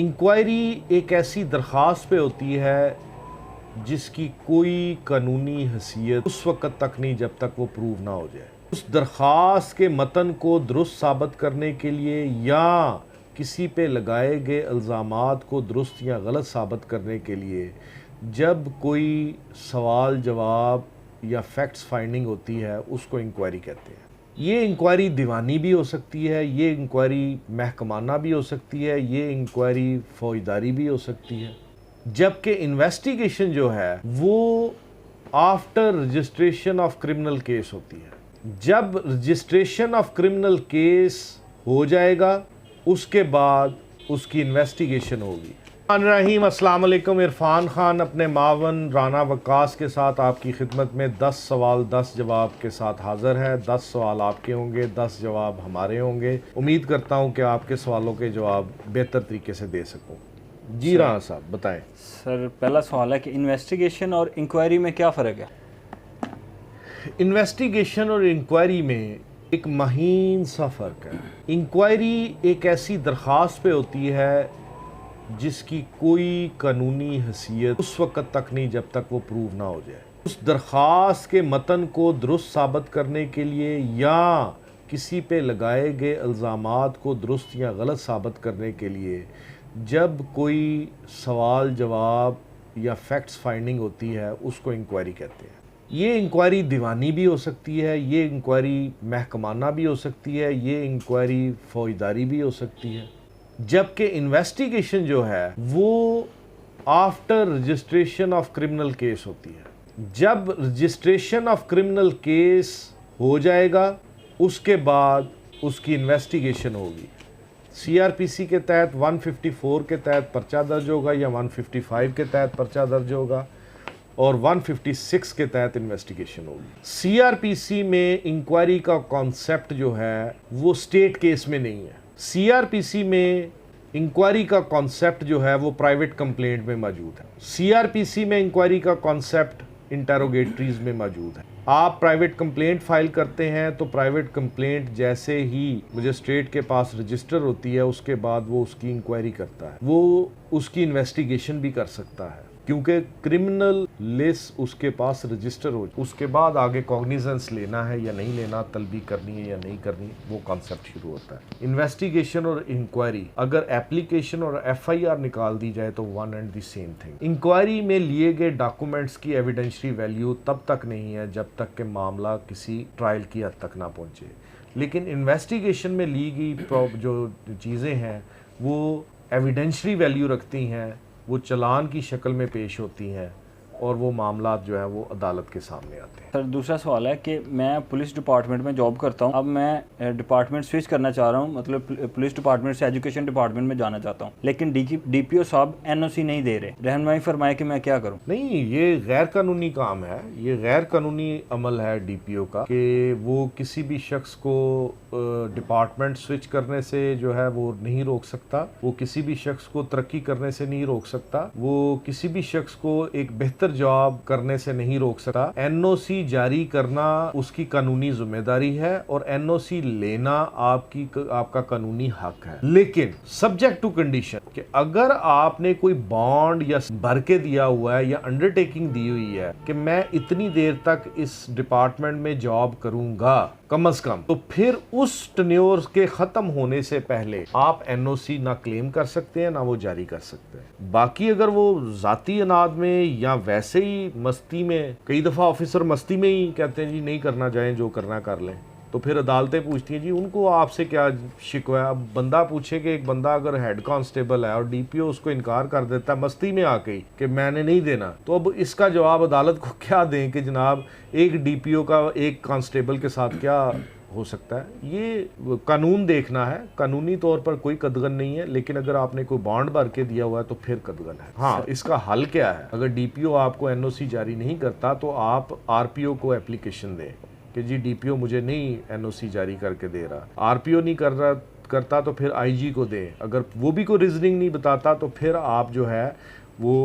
Inquiry एक ऐसी दरख्वास्त पे होती है जिसकी कोई कानूनी हैसियत उस वक़्त तक नहीं जब तक वो प्रूव ना हो जाए। उस दरख्वास्त के मतन को दुरुस्त साबित करने के लिए या किसी पे लगाए गए इल्ज़ामात को दुरुस्त या गलत साबित करने के लिए जब कोई सवाल जवाब या फैक्ट्स फाइंडिंग होती है उसको इंक्वायरी कहते हैं। ये इंक्वायरी दीवानी भी हो सकती है, ये इंक्वायरी महकमाना भी हो सकती है, ये इंक्वायरी फौजदारी भी हो सकती है। जबकि इन्वेस्टिगेशन जो है वो after registration of criminal case होती है। जब रजिस्ट्रेशन ऑफ क्रिमिनल केस हो जाएगा उसके बाद उसकी इन्वेस्टिगेशन होगी। रहीम अस्सलाम वालेकुम। इरफान खान अपने मावन राना वक्कास के साथ आपकी खिदमत में 10 सवाल 10 जवाब के साथ हाज़िर है। 10 सवाल आपके होंगे, 10 जवाब हमारे होंगे। उम्मीद करता हूं कि आपके सवालों के जवाब बेहतर तरीके से दे सकूं। जी राना साहब बताएं। सर, पहला सवाल है कि इन्वेस्टिगेशन और इंक्वायरी में क्या फ़र्क है? इन्वेस्टिगेशन और इंक्वायरी में एक महीन सा फ़र्क है। इंक्वायरी एक ऐसी दरख्वास्त पे होती है जिसकी कोई कानूनी हैसियत उस वक़्त तक नहीं जब तक वो प्रूव ना हो जाए। उस दरख्वास्त के मतन को दुरुस्त साबित करने के लिए या किसी पे लगाए गए इल्ज़ामात को दुरुस्त या गलत साबित करने के लिए जब कोई सवाल जवाब या फैक्ट्स फाइंडिंग होती है उसको इंक्वायरी कहते हैं। ये इंक्वायरी दीवानी भी हो सकती है, ये इंक्वायरी महकमाना भी हो सकती है, ये इंक्वायरी फौजदारी भी हो सकती है। जबकि इन्वेस्टिगेशन जो है वो after registration of criminal case होती है। जब रजिस्ट्रेशन ऑफ क्रिमिनल केस हो जाएगा उसके बाद उसकी इन्वेस्टिगेशन होगी। सीआरपीसी के तहत 154 के तहत पर्चा दर्ज होगा या 155 के तहत पर्चा दर्ज होगा और 156 के तहत इन्वेस्टिगेशन होगी। सीआरपीसी में इंक्वायरी का कॉन्सेप्ट जो है वो स्टेट केस में नहीं है। सीआरपीसी में इंक्वायरी का कॉन्सेप्ट जो है वो प्राइवेट कंप्लेंट में मौजूद है। सीआरपीसी में इंक्वायरी का कॉन्सेप्ट इंटेरोगेटरीज में मौजूद है। आप प्राइवेट कंप्लेंट फाइल करते हैं तो प्राइवेट कंप्लेंट जैसे ही मजिस्ट्रेट के पास रजिस्टर होती है उसके बाद वो उसकी इंक्वायरी करता है, वो उसकी इन्वेस्टिगेशन भी कर सकता है क्योंकि क्रिमिनल लिस्ट उसके पास रजिस्टर हो। उसके बाद आगे कॉग्निजेंस लेना है या नहीं लेना, तलबी करनी है या नहीं करनी, वो कॉन्सेप्ट शुरू होता है। इन्वेस्टिगेशन और इंक्वायरी अगर एप्लीकेशन और एफआईआर निकाल दी जाए तो one and the same thing. Inquiry में लिए गए डॉक्यूमेंट्स की एविडेंशरी वैल्यू तब तक नहीं है जब तक कि मामला किसी ट्रायल की हद तक ना पहुंचे, लेकिन इन्वेस्टिगेशन में ली गई जो चीज़ें हैं वो एविडेंशरी वैल्यू रखती हैं, वो चालान की शक्ल में पेश होती हैं और वो मामला जो है वो अदालत के सामने आते हैं। सर, दूसरा सवाल है कि मैं पुलिस डिपार्टमेंट में जॉब करता हूं। अब मैं डिपार्टमेंट स्विच करना चाह रहा हूं, मतलब पुलिस डिपार्टमेंट से एजुकेशन डिपार्टमेंट में जाना चाहता हूं, लेकिन डीपीओ साहब एनओसी नहीं दे रहे। रहनुमाई फरमाए कि मैं क्या करूं? नहीं, ये गैर कानूनी काम है, ये गैर कानूनी अमल है डीपीओ का कि वो किसी भी शख्स को डिपार्टमेंट स्विच करने से जो है वो नहीं रोक सकता, वो किसी भी शख्स को तरक्की करने से नहीं रोक सकता, वो किसी भी शख्स को एक बेहतर जॉब करने से नहीं रोक सकता। एनओसी जारी करना उसकी कानूनी जिम्मेदारी है और एनओसी लेना आपका कानूनी हक है, लेकिन सब्जेक्ट टू कंडीशन कि अगर आपने कोई बॉन्ड या भर के दिया हुआ है या अंडरटेकिंग दी हुई है कि मैं इतनी देर तक इस डिपार्टमेंट में जॉब करूंगा कम से कम, तो फिर उस टेन्योर के खत्म होने से पहले आप एनओसी ना क्लेम कर सकते हैं ना वो जारी कर सकते हैं। बाकी अगर वो जाती अनाद में या वैसे ही मस्ती में, कई दफा ऑफिसर मस्ती में ही कहते हैं जी नहीं करना चाहें जो करना कर लें, तो फिर अदालतें पूछती हैं जी उनको आपसे क्या शिकवा है। अब बंदा पूछे कि एक बंदा अगर हेड कांस्टेबल है और डीपीओ उसको इनकार कर देता है मस्ती में आके ही कि मैंने नहीं देना, तो अब इसका जवाब अदालत को क्या दें कि जनाब एक डीपीओ का एक कांस्टेबल के साथ क्या हो सकता है। ये कानून देखना है, कानूनी तौर पर कोई कदगन नहीं है, लेकिन अगर आपने कोई बॉन्ड भर के दिया हुआ है तो फिर कदगन है। हाँ, इसका हल क्या है? अगर डीपीओ आपको एनओसी जारी नहीं करता तो आप आरपीओ को एप्लीकेशन दें कि जी डीपीओ मुझे नहीं एनओसी जारी करके दे रहा। आरपीओ नहीं करता तो फिर आईजी को दें। अगर वो भी कोई रीजनिंग नहीं बताता तो फिर आप जो है वो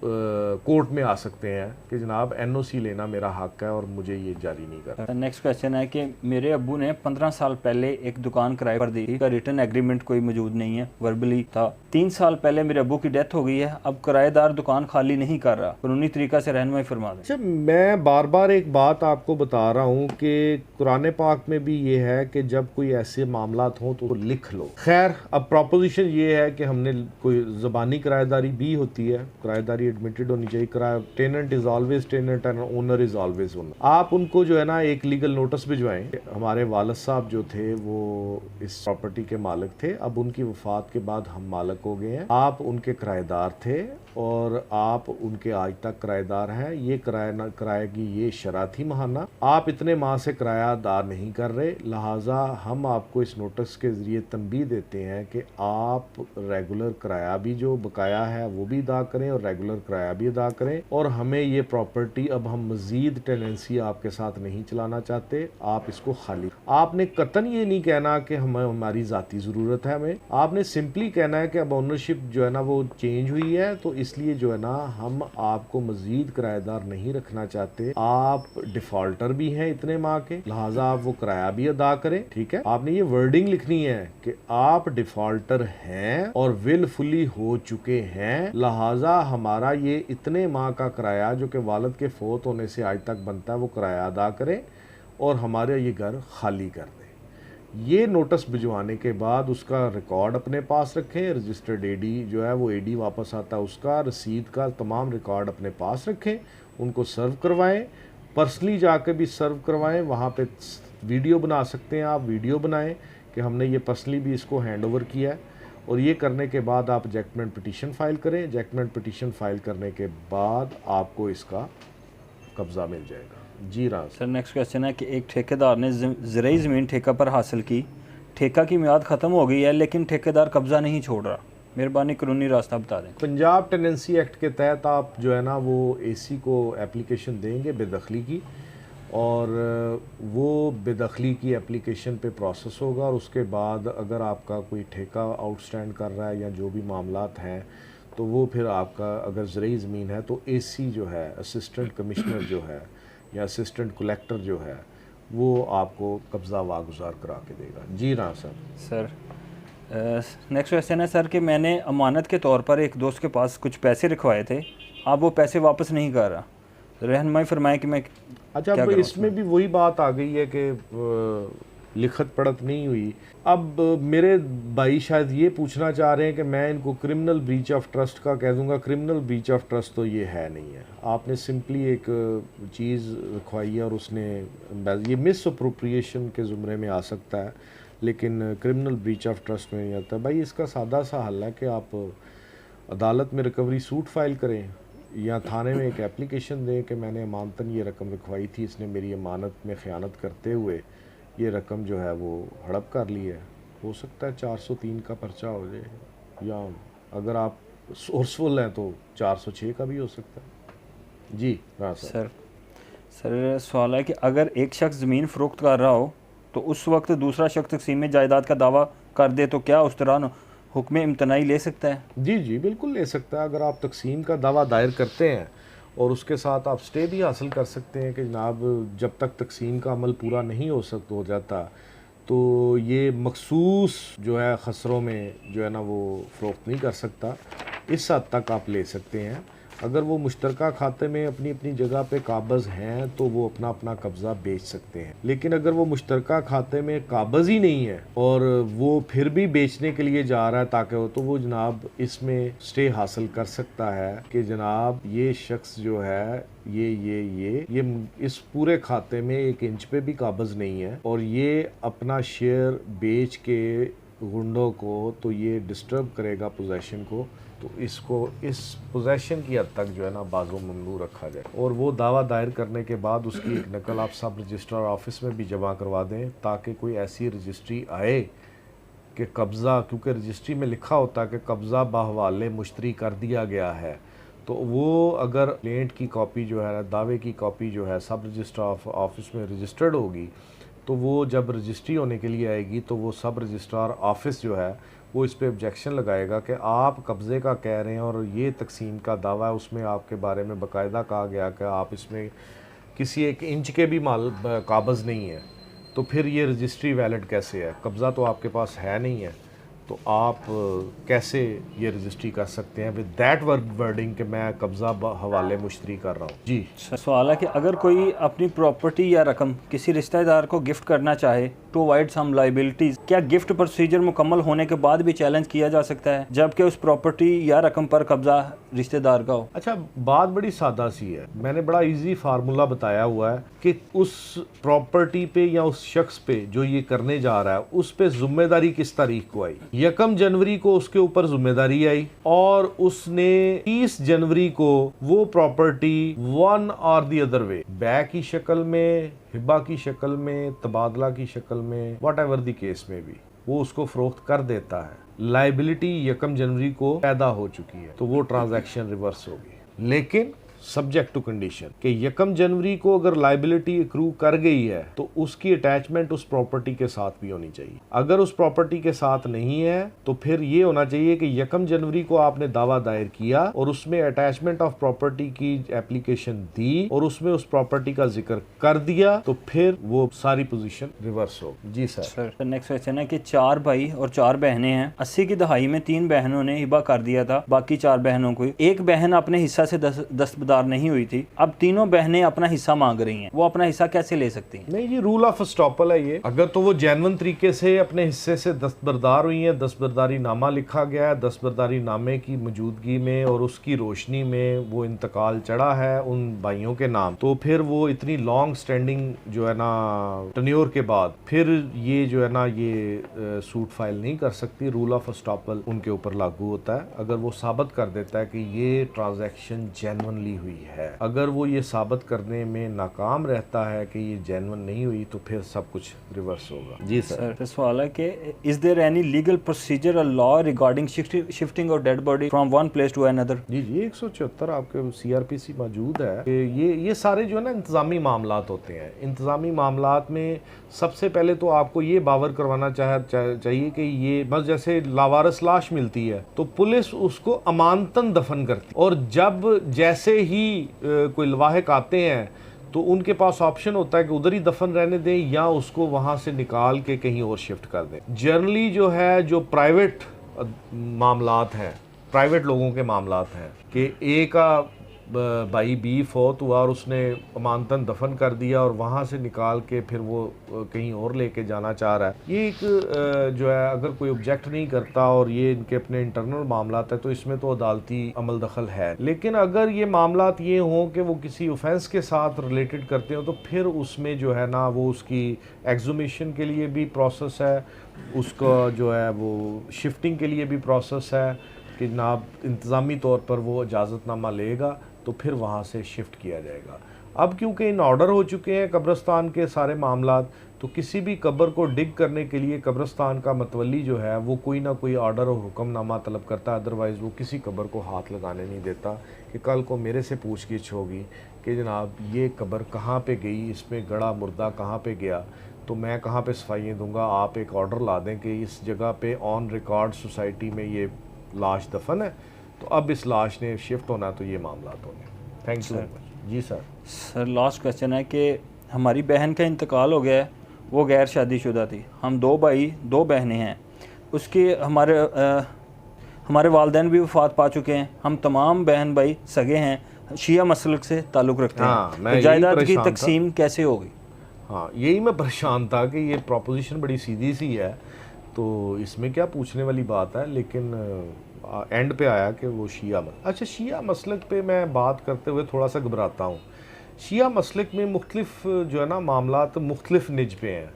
कोर्ट में आ सकते हैं कि जनाब एनओसी लेना मेरा हक है और मुझे ये जारी नहीं करना। नेक्स्ट क्वेश्चन है कि मेरे अब्बू ने 15 साल पहले एक दुकान किराए पर दी थी, का रिटर्न एग्रीमेंट कोई मौजूद नहीं है, वर्बली था। 3 साल पहले मेरे अब्बू की डेथ हो गई है, अब किराएदार दुकान खाली नहीं कर रहा, कानूनी तरीका से रहनुमाई फरमा दें। अच्छा, मैं बार बार एक बात आपको बता रहा हूँ कि कुरान पाक में भी ये है कि जब कोई ऐसे मामलात हों तो लिख लो। खैर, अब प्रॉपोजिशन ये है कि हमने कोई ज़बानी किराएदारी भी होती है, किराएदारी एडमिटेड होनी चाहिए। किराया tenant is always tenant and owner is always owner. आप उनको जो है ना एक लीगल नोटिस भिजवाएं। हमारे वालिद साहब जो थे वो इस प्रॉपर्टी के मालिक थे, अब उनकी वफात के बाद हम मालिक हो गए हैं। आप उनके किराएदार थे और आप उनके आज तक किराएदार हैं। ये किराए की ये शरह थी महाना, आप इतने माह से किराया अदा नहीं कर रहे, लिहाजा हम आपको इस नोटिस के ज़रिए तंबीह देते हैं कि आप रेगुलर किराया भी जो बकाया है वो भी अदा करें और रेगुलर किराया भी अदा करें, और हमें ये प्रॉपर्टी अब हम मज़ीद टेनेंसी आपके साथ नहीं चलाना चाहते, आप इसको खाली। आपने कतन ये नहीं कहना कि हमारी ज़ाती ज़रूरत है हमें, आपने सिंपली कहना है कि अब ओनरशिप जो है ना वो चेंज हुई है, तो इसलिए जो है ना हम आपको मज़ीद किराएदार नहीं रखना चाहते। आप डिफ़ॉल्टर भी हैं इतने माह के, लिहाजा आप वो किराया भी अदा करें। ठीक है, आपने ये वर्डिंग लिखनी है कि आप डिफ़ॉल्टर हैं और विलफुली हो चुके हैं, लिहाजा हमारा ये इतने माह का किराया जो कि वालिद के फोत होने से आज तक बनता है वो किराया अदा करें और हमारे ये घर खाली कर दें। ये नोटिस भिजवाने के बाद उसका रिकॉर्ड अपने पास रखें, रजिस्टर्ड एडी जो है वो एडी वापस आता है उसका, रसीद का तमाम रिकॉर्ड अपने पास रखें, उनको सर्व करवाएं, पर्सनली जाकर भी सर्व करवाएं। वहाँ पे वीडियो बना सकते हैं आप, वीडियो बनाएं कि हमने ये पर्सनली भी इसको हैंड ओवर किया है, और ये करने के बाद आप जैक्टमेंट पिटीशन फ़ाइल करें। जैक्टमेंट पिटीशन फ़ाइल करने के बाद आपको इसका कब्ज़ा मिल जाएगा। जी राज सर, नेक्स्ट क्वेश्चन है कि एक ठेकेदार ने ज़राई ज़मीन ठेका पर हासिल की, ठेका की मियाद ख़त्म हो गई है लेकिन ठेकेदार कब्ज़ा नहीं छोड़ रहा, मेहरबानी कानूनी रास्ता बता दें। पंजाब टेनेंसी एक्ट के तहत आप जो है ना वो एसी को एप्लीकेशन देंगे बेदखली की, और वो बेदखली की एप्लीकेशन पे प्रोसेस होगा, और उसके बाद अगर आपका कोई ठेका आउटस्टैंड कर रहा है या जो भी मामलात हैं, तो वो फिर आपका अगर ज़राई ज़मीन है तो एसी जो है, असिस्टेंट कमिश्नर जो है या असिस्टेंट कलेक्टर जो है, वो आपको कब्ज़ा वागुज़ार करा के देगा। जी हाँ सर। नेक्स्ट क्वेश्चन है सर कि मैंने अमानत के तौर पर एक दोस्त के पास कुछ पैसे रखवाए थे, अब वो पैसे वापस नहीं कर रहा, रहनुमाई फरमाएं कि मैं अच्छा, अब इसमें भी वही बात आ गई है कि लिखत पढ़त नहीं हुई। अब मेरे भाई शायद ये पूछना चाह रहे हैं कि मैं इनको क्रिमिनल ब्रीच ऑफ ट्रस्ट का कह दूंगा। क्रिमिनल ब्रीच ऑफ ट्रस्ट तो ये है नहीं है, आपने सिंपली एक चीज़ रखवाई है और उसने, ये मिस अप्रोप्रिएशन के ज़ुमरे में आ सकता है, लेकिन क्रिमिनल ब्रीच ऑफ ट्रस्ट में नहीं आता। भाई इसका सादा सा हल है कि आप अदालत में रिकवरी सूट फाइल करें या थाने में एक एप्लीकेशन दें कि मैंने अमानतन ये रकम रखवाई थी, इसने मेरी अमानत में ख़यानत करते हुए ये रकम जो है वो हड़प कर ली है। हो सकता है 403 का पर्चा हो जाए, या अगर आप सोर्सफुल हैं तो 406 का भी हो सकता है। जी हाँ सर। सर सवाल है कि अगर एक शख्स ज़मीन फ़रोख्त कर रहा हो तो उस वक्त दूसरा शख्स तकसीम जायदाद का दावा कर दे तो क्या उस दौरान हुक्म इम्तनाई ले सकता है? जी जी बिल्कुल ले सकता है। अगर आप तकसीम का दावा दायर करते हैं और उसके साथ आप स्टे भी हासिल कर सकते हैं कि जनाब जब तक तकसीम का अमल पूरा नहीं हो जाता तो ये मखसूस जो है खसरों में जो है ना वो फ़रोख्त नहीं कर सकता, इस हद तक आप ले सकते हैं। अगर वो मुश्तरका खाते में अपनी अपनी जगह पे काबज़ हैं तो वो अपना अपना कब्ज़ा बेच सकते हैं, लेकिन अगर वो मुश्तरका खाते में काबज़ ही नहीं है और वो फिर भी बेचने के लिए जा रहा है ताकि वो, तो वो जनाब इसमें स्टे हासिल कर सकता है कि जनाब ये शख्स जो है ये इस पूरे खाते में 1 इंच पे भी काबज़ नहीं है और ये अपना शेयर बेच के गुंडों को तो ये डिस्टर्ब करेगा पोजेशन को, तो इसको इस पोजेशन की हद तक जो है ना बाज़ो ममनू रखा जाए। और वो दावा दायर करने के बाद उसकी एक नकल आप सब रजिस्ट्रार ऑफिस में भी जमा करवा दें ताकि कोई ऐसी रजिस्ट्री आए कि कब्ज़ा, क्योंकि रजिस्ट्री में लिखा होता है कि कब्ज़ा बाहवाले मुश्तरी कर दिया गया है, तो वो अगर क्लेंट की कॉपी जो है, दावे की कॉपी जो है सब रजिस्ट्रार ऑफिस में रजिस्टर्ड होगी, तो वो जब रजिस्ट्री होने के लिए आएगी तो वो सब रजिस्ट्रार ऑफिस जो है वो इस पे ऑब्जेक्शन लगाएगा कि आप कब्ज़े का कह रहे हैं और ये तकसीम का दावा है, उसमें आपके बारे में बाकायदा कहा गया कि आप इसमें किसी 1 इंच के भी माल काबज़ नहीं है, तो फिर ये रजिस्ट्री वैलिड कैसे है? कब्ज़ा तो आपके पास है नहीं है, तो आप कैसे ये रजिस्ट्री कर सकते हैं विद दैट वर्डिंग कि मैं कब्ज़ा हवाले मुश्तरी कर रहा हूँ? जी सवाल है कि अगर कोई अपनी प्रॉपर्टी या रकम किसी रिश्तेदार को गिफ्ट करना चाहे टू अवॉइड सम लायबिलिटीज, क्या गिफ्ट प्रोसीजर मुकम्मल होने के बाद भी चैलेंज किया जा सकता है जबकि उस प्रॉपर्टी या रकम पर कब्जा रिश्तेदार का हो? अच्छा, बात बड़ी सादा सी है। मैंने बड़ा इजी फार्मूला बताया हुआ है कि उस प्रॉपर्टी पे या उस शख्स पे जो ये करने जा रहा है उस पे जिम्मेदारी किस तारीख को आई। 1 जनवरी को उसके ऊपर जिम्मेदारी आई और उसने 30 जनवरी को वो प्रॉपर्टी वन और दी अदर वे, बैक की शक्ल में, हिब्बा की शक्ल में, तबादला की शक्ल में, वट एवर दी केस में भी वो उसको फरोख्त कर देता है। लाइबिलिटी 1 जनवरी को पैदा हो चुकी है, तो वो ट्रांजैक्शन रिवर्स होगी, लेकिन सब्जेक्ट टू कंडीशन कि 1 जनवरी को अगर लाइबिलिटी अक्रू कर गई है तो उसकी अटैचमेंट उस प्रॉपर्टी के साथ भी होनी चाहिए। अगर उस प्रॉपर्टी के साथ नहीं है तो फिर ये होना चाहिए कि 1 जनवरी को आपने दावा दायर किया और उसमें अटैचमेंट ऑफ प्रॉपर्टी की एप्लीकेशन दी और उसमें उस प्रॉपर्टी का जिक्र कर दिया, तो फिर वो सारी पोजीशन रिवर्स हो। जी सर। नेक्स्ट क्वेश्चन है कि 4 भाई और 4 बहनें हैं। 80 की दहाई में 3 बहनों ने हिबा कर दिया था, बाकी 4 बहनों को। एक बहन अपने हिस्सा से दस्तबरदार नहीं हुई थी, अब तीनों बहनें अपना हिस्सा मांग रही हैं, वो अपना हिस्सा कैसे ले सकती हैं? नहीं, ये रूल ऑफ स्टॉपल है ये। अगर तो वो जेन्युइन तरीके से अपने हिस्से से दस्तबरदार हुई है, दस्तबरदारी नामा लिखा गया है, दस्तबरदारी नामे की मौजूदगी में और उसकी रोशनी में वो इंतकाल चढ़ा है उन भाइयों के नाम, तो फिर वो इतनी लॉन्ग स्टैंडिंग जो है ना टन्योर के बाद फिर ये जो है ना ये सूट फाइल नहीं कर सकती। रूल ऑफ स्टॉपल उनके ऊपर लागू होता है अगर वो साबित कर देता है कि ये ट्रांजैक्शन जेन्युइनली हुई है। अगर वो ये साबित करने में नाकाम रहता है कि ये जेन्युइन नहीं हुई तो फिर सब कुछ रिवर्स होगा। जी सर। सवाल है कि is there any legal procedure और law regarding shifting of dead body from one place to another? जी 174 आपके CRPC मौजूद है कि ये सारे जो है ना इंतजामी मामलात होते हैं। इंतजामी मामलात में सबसे पहले तो आपको ये बावर करवाना चाहिए कि ये बस जैसे लावारिस लाश मिलती है तो पुलिस उसको अमानतन दफन करती है, और जब जैसे ही कोई लवाहिक आते हैं तो उनके पास ऑप्शन होता है कि उधर ही दफन रहने दें या उसको वहाँ से निकाल के कहीं और शिफ्ट कर दें। जनरली जो है जो प्राइवेट मामलात हैं, प्राइवेट लोगों के मामलात हैं कि एक का भाई बी फौत हुआ और उसने अमानतन दफन कर दिया और वहाँ से निकाल के फिर वो कहीं और लेके जाना चाह रहा है, ये एक जो है अगर कोई ऑब्जेक्ट नहीं करता और ये इनके अपने इंटरनल मामलात है तो इसमें तो अदालती अमल दखल है। लेकिन अगर ये मामलात ये हों कि वो किसी ऑफेंस के साथ रिलेटेड करते हो तो फिर उसमें जो है ना वो उसकी एक्सुमेशन के लिए भी प्रोसेस है, उसका जो है वो शिफ्टिंग के लिए भी प्रोसेस है कि जनाब इंतज़ामी तौर पर वो इजाज़तनामा लेगा तो फिर वहाँ से शिफ्ट किया जाएगा। अब क्योंकि इन ऑर्डर हो चुके हैं कब्रिस्तान के सारे मामलात, तो किसी भी कब्र को डिग करने के लिए कब्रिस्तान का मतवली जो है वो कोई ना कोई ऑर्डर और हुक्मनामा तलब करता है, अदरवाइज़ वो किसी कब्र को हाथ लगाने नहीं देता कि कल को मेरे से पूछगिछ होगी कि जनाब ये कब्र कहाँ पे गई, इसमें गड़ा मुर्दा कहाँ पे गया, तो मैं कहाँ पे सफाइयाँ दूँगा। आप एक ऑर्डर ला दें कि इस जगह पे ऑन रिकॉर्ड सोसाइटी में ये लाश दफन है, तो अब इस लाश ने शिफ्ट होना, तो ये मामलात होंगे। Thank you. जी सर। सर लास्ट क्वेश्चन है कि हमारी बहन का इंतकाल हो गया है, वो गैर शादीशुदा थी, हम 2 भाई 2 बहनें हैं, उसके हमारे वालिदैन भी वफात पा चुके हैं, हम तमाम बहन भाई सगे हैं, शिया मसलक से ताल्लुक़ रखते हैं, तो जायदाद की तकसीम कैसे होगी? हाँ, यही मैं परेशान था कि ये प्रोपोजिशन बड़ी सीधी सी है तो इसमें क्या पूछने वाली बात है, लेकिन एंड पे आया कि वो अच्छा शिया मसलक पे मैं बात करते हुए थोड़ा सा घबराता हूँ। शिया मसलक में मुख्तलिफ जो है ना मामलात मुख्तलिफ निज पे हैं,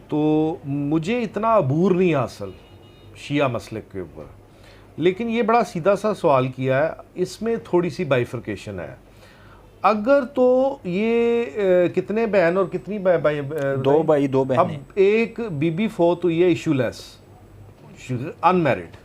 तो मुझे इतना अबूर नहीं हासिल शिया मसलक के ऊपर, लेकिन ये बड़ा सीधा सा सवाल किया है, इसमें थोड़ी सी बाइफर्केशन है। अगर तो ये कितने बहन और कितनी 2 भाई 2 बहनें। अब एक बीबी फौत हुई है इशूलेस, अनमैरिड,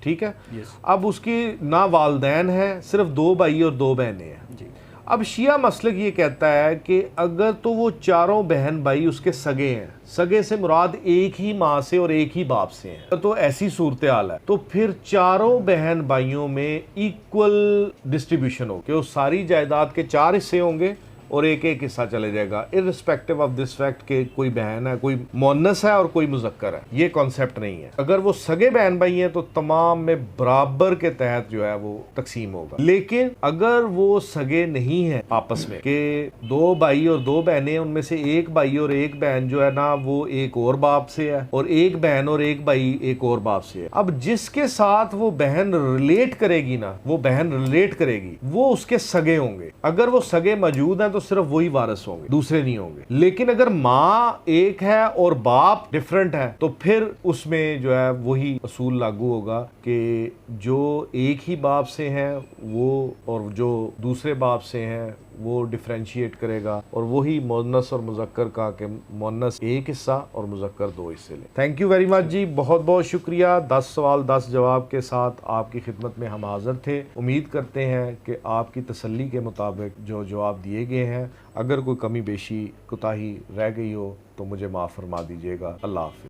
ठीक है। yes. अब उसकी ना वालदैन है, सिर्फ 2 भाई और 2 बहनें हैं। जी। अब शिया मसलक ये कहता है कि अगर तो वो चारों बहन भाई उसके सगे हैं, सगे से मुराद एक ही माँ से और एक ही बाप से हैं, तो ऐसी सूरत हाल है तो फिर चारों बहन भाइयों में इक्वल डिस्ट्रीब्यूशन हो कि वो सारी जायदाद के 4 हिस्से होंगे और एक एक हिस्सा चले जाएगा, इररिस्पेक्टिव ऑफ दिस फैक्ट के कोई बहन है, कोई मुअन्नस है और कोई मुज़क्कर है। ये कॉन्सेप्ट नहीं है। अगर वो सगे बहन भाई हैं तो तमाम में बराबर के तहत जो है वो तकसीम होगा। लेकिन अगर वो सगे नहीं है आपस में कि 2 भाई और 2 बहनें, उनमें से एक भाई और एक बहन जो है ना वो एक और बाप से है और एक बहन और एक भाई एक और बाप से है, अब जिसके साथ वो बहन रिलेट करेगी ना, वो बहन रिलेट करेगी, वो उसके सगे होंगे। अगर वो सगे मौजूद हैं तो सिर्फ वही वारिस होंगे, दूसरे नहीं होंगे। लेकिन अगर माँ एक है और बाप डिफरेंट है तो फिर उसमें जो है वही असूल लागू होगा कि जो एक ही बाप से हैं वो और जो दूसरे बाप से हैं वो डिफरेंशिएट करेगा और वही मुअन्नस और मुज़क्कर का कि मुअन्नस एक हिस्सा और मुज़क्कर 2 हिस्से ले। थैंक यू वेरी मच जी, बहुत बहुत शुक्रिया। 10 सवाल 10 जवाब के साथ आपकी खिदमत में हम हाजिर थे। उम्मीद करते हैं कि आपकी तसल्ली के मुताबिक जो जवाब दिए गए हैं, अगर कोई कमी बेशी कोताही रह गई हो तो मुझे माफ़ फरमा दीजिएगा। अल्लाह हाफ़िज़।